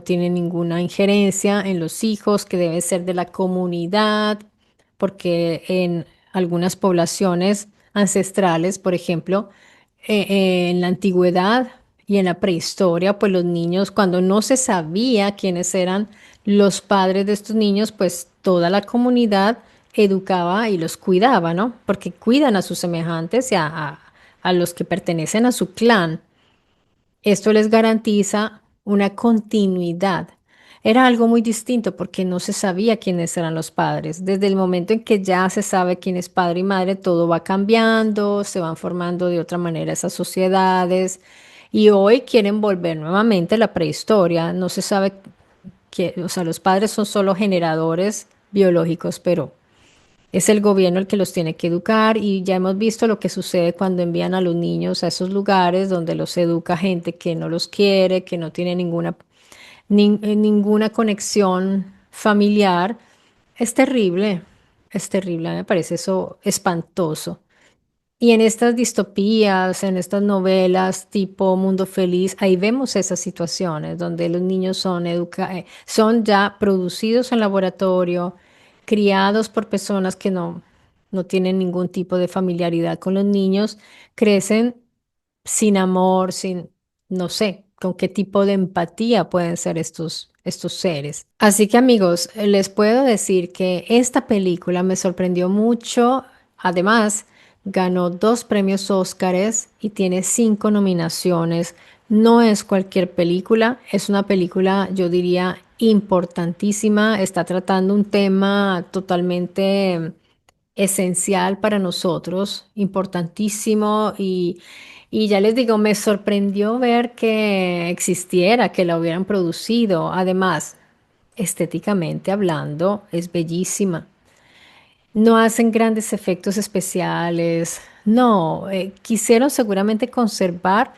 tiene ninguna injerencia en los hijos, que debe ser de la comunidad, porque en algunas poblaciones ancestrales, por ejemplo, en la antigüedad y en la prehistoria, pues los niños, cuando no se sabía quiénes eran los padres de estos niños, pues toda la comunidad educaba y los cuidaba, ¿no? Porque cuidan a sus semejantes y a los que pertenecen a su clan. Esto les garantiza una continuidad. Era algo muy distinto porque no se sabía quiénes eran los padres. Desde el momento en que ya se sabe quién es padre y madre, todo va cambiando, se van formando de otra manera esas sociedades y hoy quieren volver nuevamente a la prehistoria. No se sabe que, o sea, los padres son solo generadores biológicos, pero es el gobierno el que los tiene que educar y ya hemos visto lo que sucede cuando envían a los niños a esos lugares donde los educa gente que no los quiere, que no tiene ninguna conexión familiar. Es terrible, me parece eso espantoso. Y en estas distopías, en estas novelas tipo Mundo Feliz, ahí vemos esas situaciones donde los niños son ya producidos en laboratorio, criados por personas que no tienen ningún tipo de familiaridad con los niños, crecen sin amor, sin, no sé, con qué tipo de empatía pueden ser estos seres. Así que amigos, les puedo decir que esta película me sorprendió mucho. Además, ganó 2 premios Óscares y tiene 5 nominaciones. No es cualquier película, es una película, yo diría, importantísima. Está tratando un tema totalmente esencial para nosotros, importantísimo y ya les digo, me sorprendió ver que existiera, que la hubieran producido. Además, estéticamente hablando, es bellísima. No hacen grandes efectos especiales, no, quisieron seguramente conservar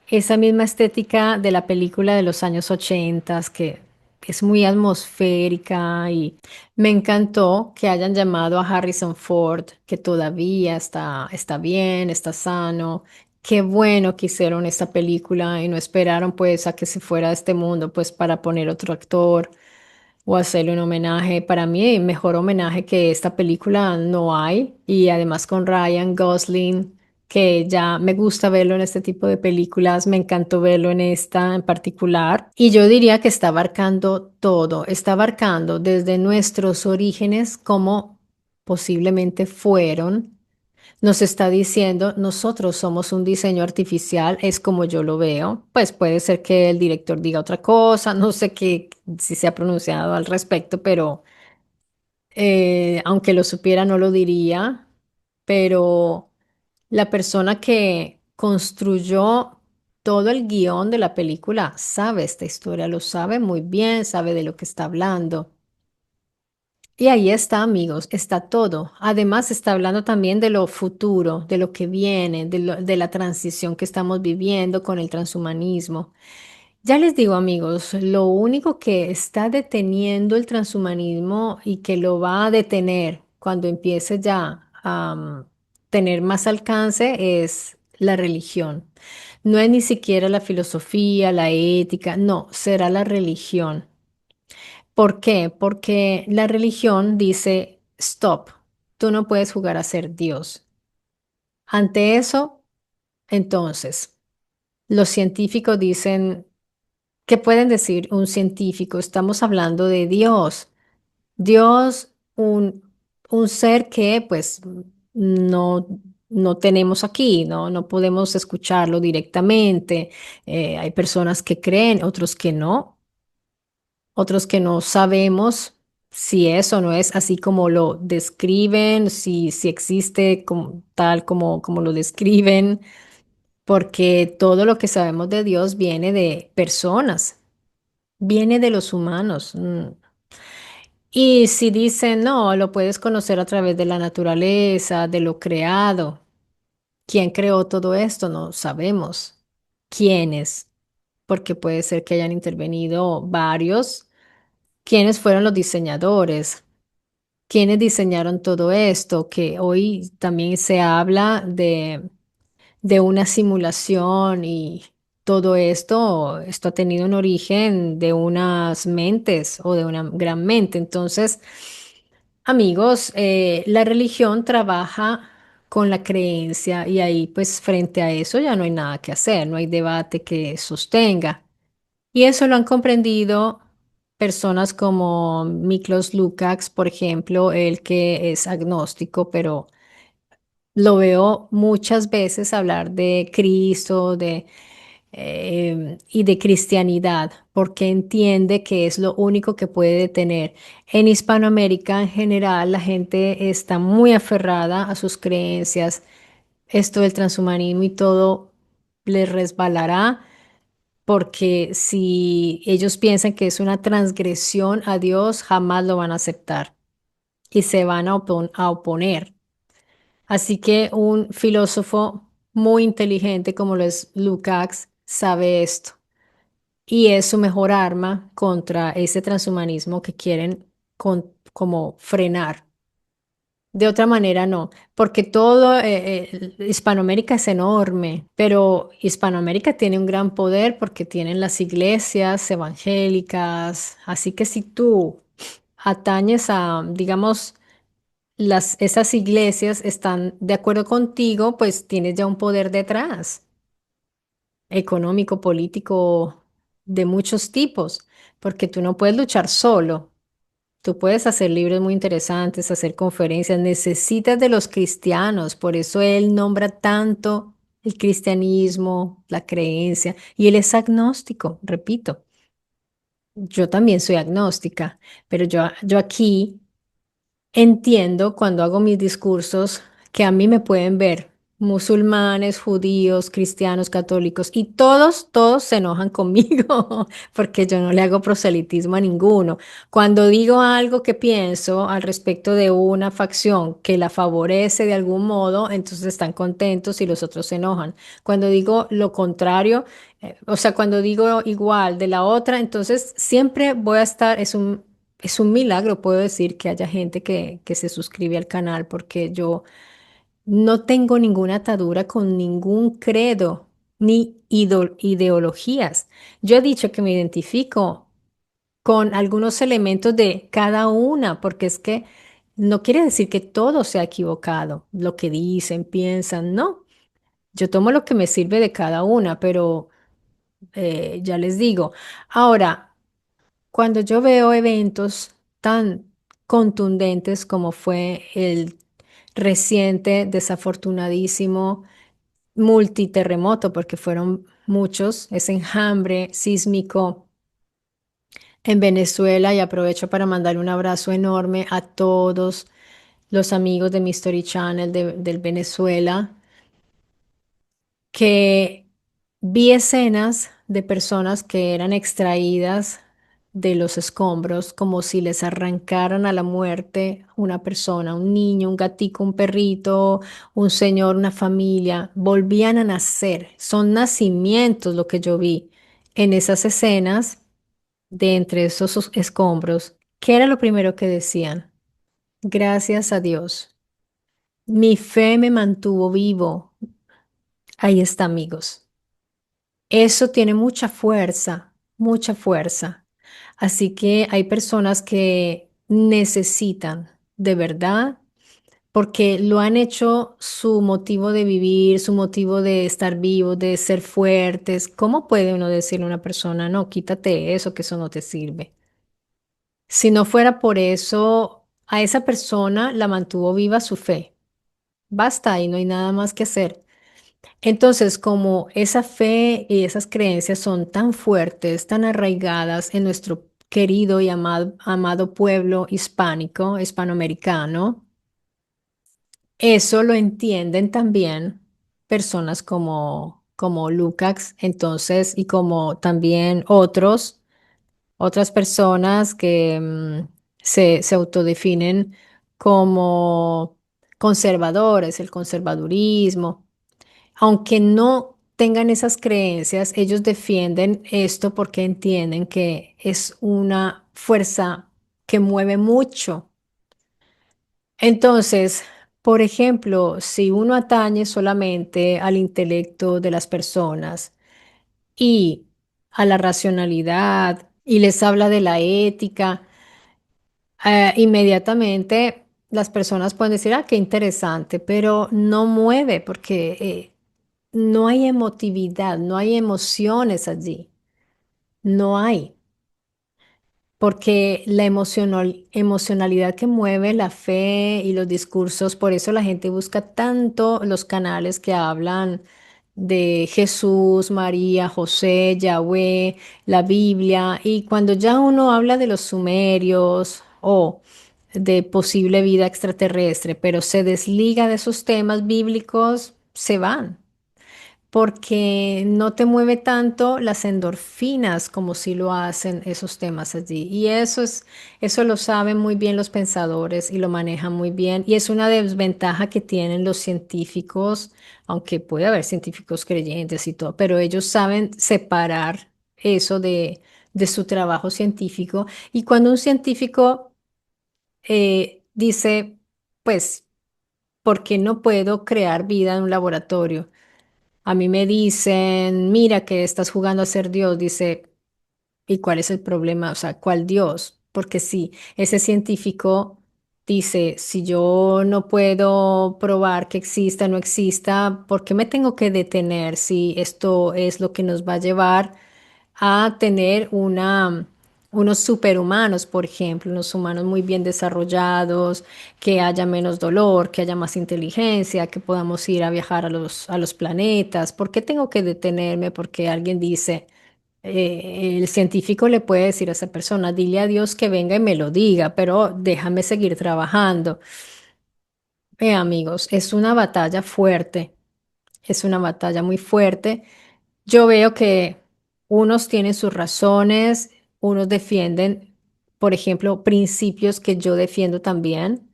esa misma estética de la película de los años 80, que es muy atmosférica y me encantó que hayan llamado a Harrison Ford, que todavía está bien, está sano. Qué bueno que hicieron esta película y no esperaron pues a que se fuera de este mundo pues para poner otro actor o hacerle un homenaje. Para mí, mejor homenaje que esta película no hay. Y además con Ryan Gosling, que ya me gusta verlo en este tipo de películas, me encantó verlo en esta en particular. Y yo diría que está abarcando todo, está abarcando desde nuestros orígenes como posiblemente fueron. Nos está diciendo, nosotros somos un diseño artificial, es como yo lo veo. Pues puede ser que el director diga otra cosa, no sé qué, si se ha pronunciado al respecto, pero aunque lo supiera no lo diría. Pero la persona que construyó todo el guión de la película sabe esta historia, lo sabe muy bien, sabe de lo que está hablando. Y ahí está, amigos, está todo. Además, está hablando también de lo futuro, de lo que viene, de la transición que estamos viviendo con el transhumanismo. Ya les digo, amigos, lo único que está deteniendo el transhumanismo y que lo va a detener cuando empiece ya a tener más alcance es la religión. No es ni siquiera la filosofía, la ética, no, será la religión. ¿Por qué? Porque la religión dice, stop, tú no puedes jugar a ser Dios. Ante eso, entonces, los científicos dicen, ¿qué pueden decir un científico? Estamos hablando de Dios. Dios, un ser que pues no, no tenemos aquí, ¿no? No podemos escucharlo directamente. Hay personas que creen, otros que no sabemos si es o no es así como lo describen, si existe tal como lo describen, porque todo lo que sabemos de Dios viene de personas, viene de los humanos. Y si dicen, no, lo puedes conocer a través de la naturaleza, de lo creado. ¿Quién creó todo esto? No sabemos. ¿Quiénes? Porque puede ser que hayan intervenido varios. ¿Quiénes fueron los diseñadores? ¿Quiénes diseñaron todo esto? Que hoy también se habla de una simulación y todo esto ha tenido un origen de unas mentes o de una gran mente. Entonces, amigos, la religión trabaja con la creencia y ahí pues frente a eso ya no hay nada que hacer, no hay debate que sostenga. Y eso lo han comprendido personas como Miklos Lukács, por ejemplo, el que es agnóstico, pero lo veo muchas veces hablar de Cristo, y de cristianidad, porque entiende que es lo único que puede detener. En Hispanoamérica en general, la gente está muy aferrada a sus creencias. Esto del transhumanismo y todo les resbalará, porque si ellos piensan que es una transgresión a Dios, jamás lo van a aceptar y se van a oponer. Así que un filósofo muy inteligente como lo es Lukács sabe esto y es su mejor arma contra ese transhumanismo que quieren como frenar. De otra manera no, porque todo Hispanoamérica es enorme, pero Hispanoamérica tiene un gran poder porque tienen las iglesias evangélicas, así que si tú atañes a, digamos, esas iglesias están de acuerdo contigo, pues tienes ya un poder detrás, económico, político, de muchos tipos, porque tú no puedes luchar solo. Tú puedes hacer libros muy interesantes, hacer conferencias, necesitas de los cristianos, por eso él nombra tanto el cristianismo, la creencia, y él es agnóstico, repito. Yo también soy agnóstica, pero yo aquí entiendo cuando hago mis discursos que a mí me pueden ver musulmanes, judíos, cristianos, católicos y todos se enojan conmigo porque yo no le hago proselitismo a ninguno. Cuando digo algo que pienso al respecto de una facción que la favorece de algún modo, entonces están contentos y los otros se enojan. Cuando digo lo contrario, o sea, cuando digo igual de la otra, entonces siempre voy a estar, es un milagro, puedo decir, que haya gente que se suscribe al canal porque yo no tengo ninguna atadura con ningún credo ni ideologías. Yo he dicho que me identifico con algunos elementos de cada una, porque es que no quiere decir que todo sea equivocado, lo que dicen, piensan, no. Yo tomo lo que me sirve de cada una, pero ya les digo. Ahora, cuando yo veo eventos tan contundentes como fue el reciente, desafortunadísimo multiterremoto, porque fueron muchos, ese enjambre sísmico en Venezuela, y aprovecho para mandar un abrazo enorme a todos los amigos de Mystery Channel del Venezuela, que vi escenas de personas que eran extraídas de los escombros como si les arrancaran a la muerte una persona, un niño, un gatico, un perrito, un señor, una familia, volvían a nacer. Son nacimientos lo que yo vi en esas escenas, de entre esos escombros, ¿qué era lo primero que decían? Gracias a Dios. Mi fe me mantuvo vivo. Ahí está, amigos. Eso tiene mucha fuerza, mucha fuerza. Así que hay personas que necesitan de verdad, porque lo han hecho su motivo de vivir, su motivo de estar vivo, de ser fuertes. ¿Cómo puede uno decirle a una persona, no, quítate eso, que eso no te sirve? Si no fuera por eso, a esa persona la mantuvo viva su fe. Basta y no hay nada más que hacer. Entonces, como esa fe y esas creencias son tan fuertes, tan arraigadas en nuestro querido y amado pueblo hispánico, hispanoamericano, eso lo entienden también personas como Lukács, entonces, y como también otras personas que se autodefinen como conservadores, el conservadurismo. Aunque no tengan esas creencias, ellos defienden esto porque entienden que es una fuerza que mueve mucho. Entonces, por ejemplo, si uno atañe solamente al intelecto de las personas y a la racionalidad y les habla de la ética, inmediatamente las personas pueden decir, ah, qué interesante, pero no mueve porque no hay emotividad, no hay emociones allí, no hay, porque la emocionalidad que mueve la fe y los discursos, por eso la gente busca tanto los canales que hablan de Jesús, María, José, Yahweh, la Biblia, y cuando ya uno habla de los sumerios o de posible vida extraterrestre, pero se desliga de esos temas bíblicos, se van porque no te mueve tanto las endorfinas como si lo hacen esos temas allí. Y eso lo saben muy bien los pensadores y lo manejan muy bien. Y es una desventaja que tienen los científicos, aunque puede haber científicos creyentes y todo, pero ellos saben separar eso de su trabajo científico. Y cuando un científico dice, pues, ¿por qué no puedo crear vida en un laboratorio? A mí me dicen, mira que estás jugando a ser Dios, dice, ¿y cuál es el problema? O sea, ¿cuál Dios? Porque si ese científico dice, si yo no puedo probar que exista o no exista, ¿por qué me tengo que detener si esto es lo que nos va a llevar a tener unos superhumanos, por ejemplo, unos humanos muy bien desarrollados, que haya menos dolor, que haya más inteligencia, que podamos ir a viajar a los planetas? ¿Por qué tengo que detenerme? Porque alguien dice, el científico le puede decir a esa persona, dile a Dios que venga y me lo diga, pero déjame seguir trabajando. Amigos, es una batalla fuerte, es una batalla muy fuerte. Yo veo que unos tienen sus razones, unos defienden, por ejemplo, principios que yo defiendo también.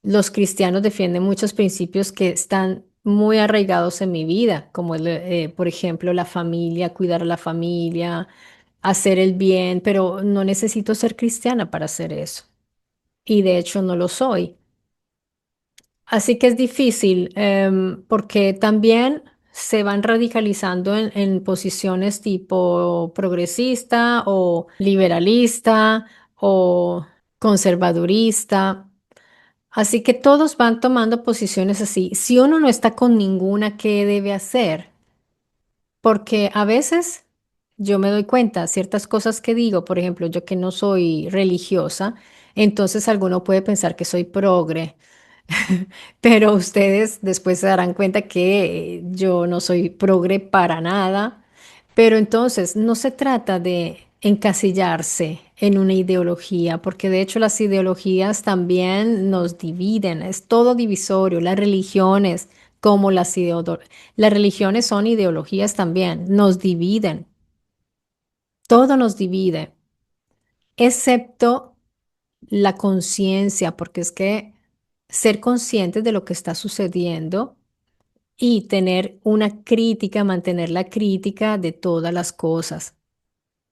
Los cristianos defienden muchos principios que están muy arraigados en mi vida, como por ejemplo, la familia, cuidar a la familia, hacer el bien, pero no necesito ser cristiana para hacer eso. Y de hecho no lo soy. Así que es difícil, porque también se van radicalizando en posiciones tipo progresista o liberalista o conservadurista. Así que todos van tomando posiciones así. Si uno no está con ninguna, ¿qué debe hacer? Porque a veces yo me doy cuenta, ciertas cosas que digo, por ejemplo, yo que no soy religiosa, entonces alguno puede pensar que soy progre. Pero ustedes después se darán cuenta que yo no soy progre para nada. Pero entonces no se trata de encasillarse en una ideología, porque de hecho las ideologías también nos dividen, es todo divisorio, las religiones como las religiones son ideologías también, nos dividen, todo nos divide, excepto la conciencia, porque es que ser conscientes de lo que está sucediendo y tener una crítica, mantener la crítica de todas las cosas.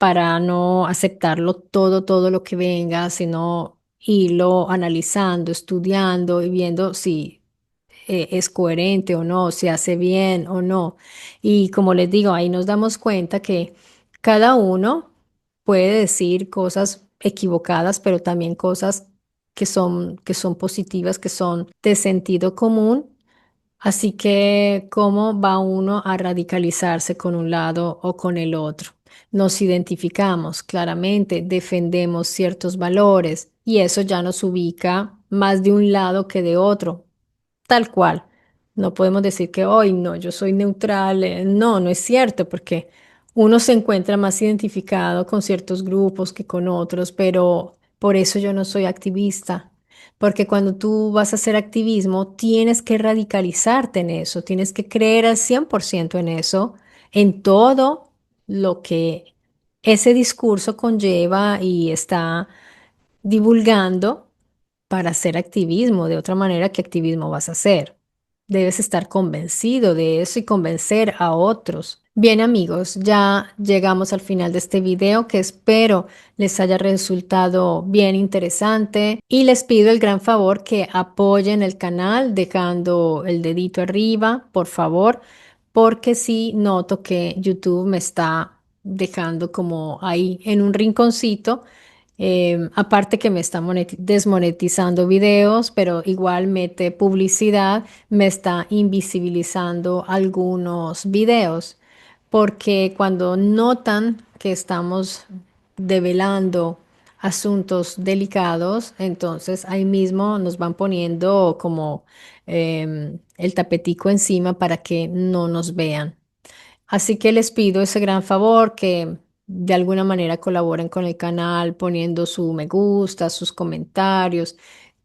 para no aceptarlo todo lo que venga, sino irlo analizando, estudiando y viendo si es coherente o no, si hace bien o no. Y como les digo, ahí nos damos cuenta que cada uno puede decir cosas equivocadas, pero también cosas que son positivas, que son de sentido común. Así que, ¿cómo va uno a radicalizarse con un lado o con el otro? Nos identificamos claramente, defendemos ciertos valores y eso ya nos ubica más de un lado que de otro, tal cual. No podemos decir que hoy no, yo soy neutral. No, no es cierto, porque uno se encuentra más identificado con ciertos grupos que con otros, pero por eso yo no soy activista. Porque cuando tú vas a hacer activismo, tienes que radicalizarte en eso, tienes que creer al 100% en eso, en todo lo que ese discurso conlleva y está divulgando para hacer activismo. De otra manera, ¿qué activismo vas a hacer? Debes estar convencido de eso y convencer a otros. Bien, amigos, ya llegamos al final de este video que espero les haya resultado bien interesante y les pido el gran favor que apoyen el canal dejando el dedito arriba, por favor, porque sí noto que YouTube me está dejando como ahí en un rinconcito. Aparte que me está desmonetizando videos, pero igual mete publicidad, me está invisibilizando algunos videos, porque cuando notan que estamos develando asuntos delicados, entonces ahí mismo nos van poniendo como el tapetico encima para que no nos vean. Así que les pido ese gran favor que de alguna manera colaboren con el canal poniendo su me gusta, sus comentarios,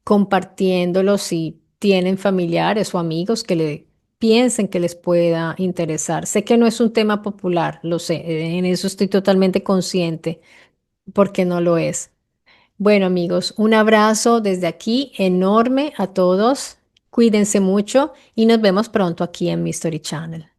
compartiéndolo si tienen familiares o amigos que le piensen que les pueda interesar. Sé que no es un tema popular, lo sé, en eso estoy totalmente consciente porque no lo es. Bueno, amigos, un abrazo desde aquí enorme a todos. Cuídense mucho y nos vemos pronto aquí en Mystery Channel.